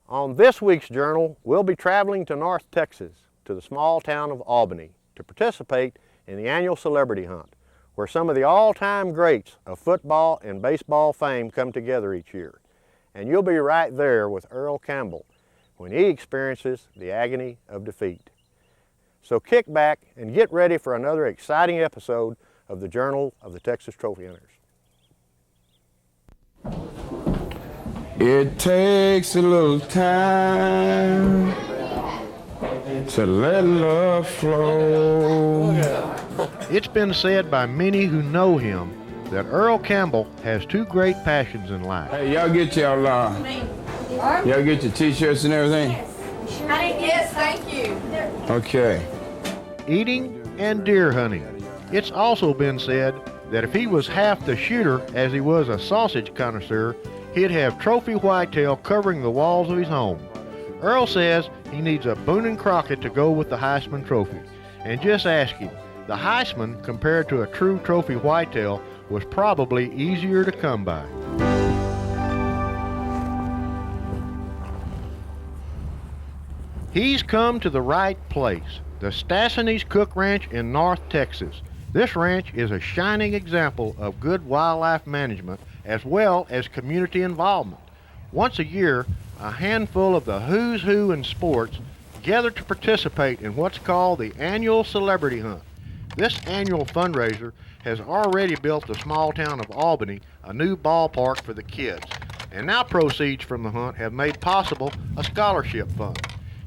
On this week's Journal, we'll be traveling to North Texas, to the small town of Albany, to participate in the annual celebrity hunt, where some of the all-time greats of football and baseball fame come together each year. And you'll be right there with Earl Campbell when he experiences the agony of defeat. So kick back and get ready for another exciting episode of the Journal of the Texas Trophy Hunters. It takes a little time to let love flow. It's been said by many who know him that Earl Campbell has two great passions in life. Hey, y'all get y'all get your t-shirts and everything? Yes, thank you. Okay. Eating and deer hunting. It's also been said that if he was half the shooter as he was a sausage connoisseur, he'd have trophy whitetail covering the walls of his home. Earl says he needs a Boone and Crockett to go with the Heisman Trophy. And just ask him, the Heisman compared to a true trophy whitetail was probably easier to come by. He's come to the right place, the Stassany's Cook Ranch in North Texas. This ranch is a shining example of good wildlife management as well as community involvement. Once a year, a handful of the who's who in sports gather to participate in what's called the annual celebrity hunt. This annual fundraiser has already built the small town of Albany a new ballpark for the kids, and now proceeds from the hunt have made possible a scholarship fund.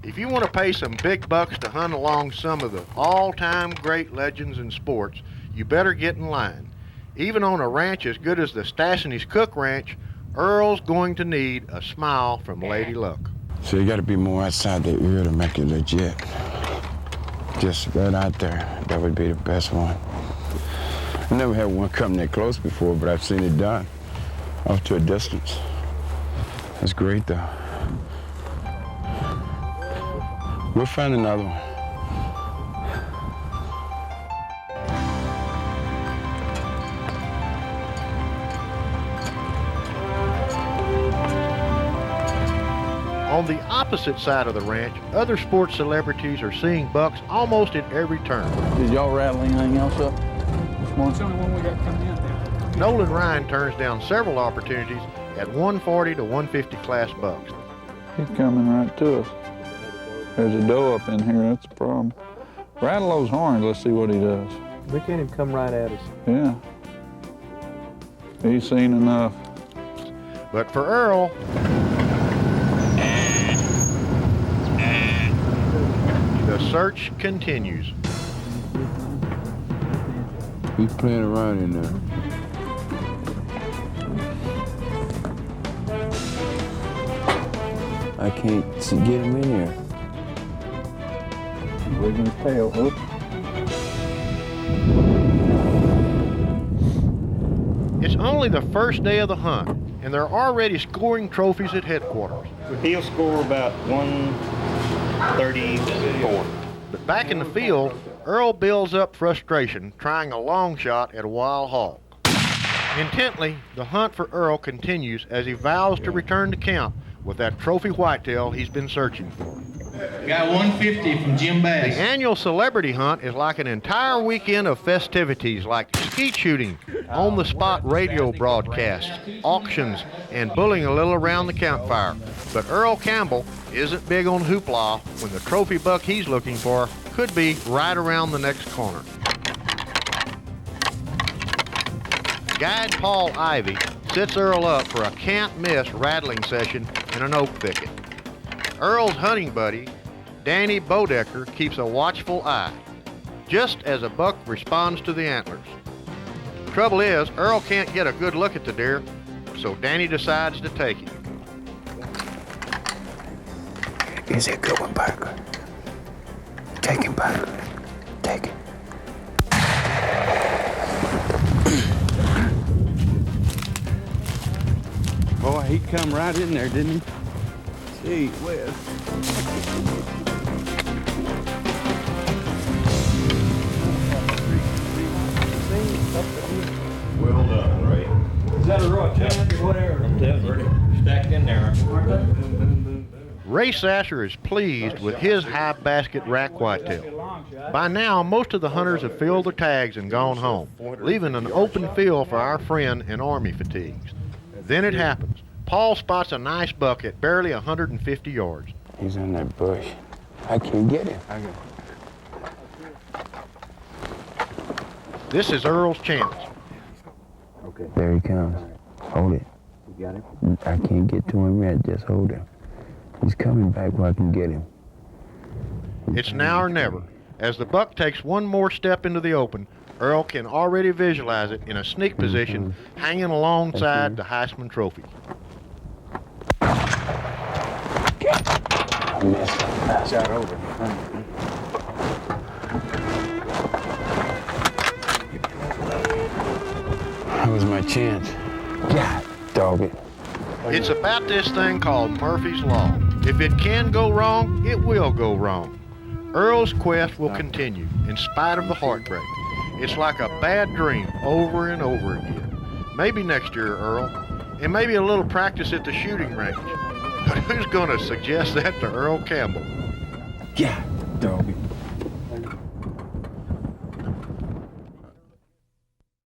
If you want to pay some big bucks to hunt along some of the all-time great legends in sports, you better get in line. Even on a ranch as good as the Stassany's Cook Ranch, Earl's going to need a smile from Lady Luck. So you got to be more outside the ear to make it legit. Just right out there, that would be the best one. I never had one come that close before, but I've seen it done off to a distance. That's great, though. We'll find another one. On the opposite side of the ranch, other sports celebrities are seeing bucks almost at every turn. Did y'all rattle anything else up this morning? It's the only one we got coming in now. Nolan Ryan turns down several opportunities at 140 to 150 class bucks. He's coming right to us. There's a doe up in here, that's the problem. Rattle those horns, let's see what he does. Look at him come right at us. Yeah. He's seen enough. But for Earl, the search continues. He's playing around in there. I can't get him in here. Wigging his tail. Whoop. It's only the first day of the hunt, and they're already scoring trophies at headquarters. He'll score about 134. But back in the field, Earl builds up frustration trying a long shot at a wild hog. Intently, the hunt for Earl continues as he vows to return to camp with that trophy whitetail he's been searching for. Got 150 from Jim The Bass. annual celebrity hunt is like an entire weekend of festivities like skeet shooting, on-the-spot radio broadcasts, auctions, and bulling a little around the campfire. But Earl Campbell isn't big on hoopla when the trophy buck he's looking for could be right around the next corner. Guide Paul Ivy sets Earl up for a can't-miss rattling session in an oak thicket. Earl's hunting buddy, Danny Bodecker, keeps a watchful eye, just as a buck responds to the antlers. Trouble is, Earl can't get a good look at the deer, so Danny decides to take him. Is it a good one, Parker? Take him, Parker. Take him. Boy, he come right in there, didn't he? Gee whiz. Well done, Ray. Is that a raw chest or whatever? Stacked in there. Ray Sasser is pleased with his high basket rack whitetail. By now, most of the hunters have filled their tags and gone home, leaving an open field for our friend in Army fatigues. Then it happens. Paul spots a nice buck at barely 150 yards. He's in that bush. I can't get him. This is Earl's chance. Okay. There he comes. Hold it. You got him? I can't get to him yet. Just hold him. He's coming back where I can get him. It's now or never. As the buck takes one more step into the open, Earl can already visualize it in a sneak position hanging alongside the Heisman Trophy. I missed him. Shot over. That was my chance. God, dog it. It's about this thing called Murphy's Law. If it can go wrong, it will go wrong. Earl's quest will continue in spite of the heartbreak. It's like a bad dream over and over again. Maybe next year, Earl, and maybe a little practice at the shooting range. But who's going to suggest that to Earl Campbell? Yeah, dog it.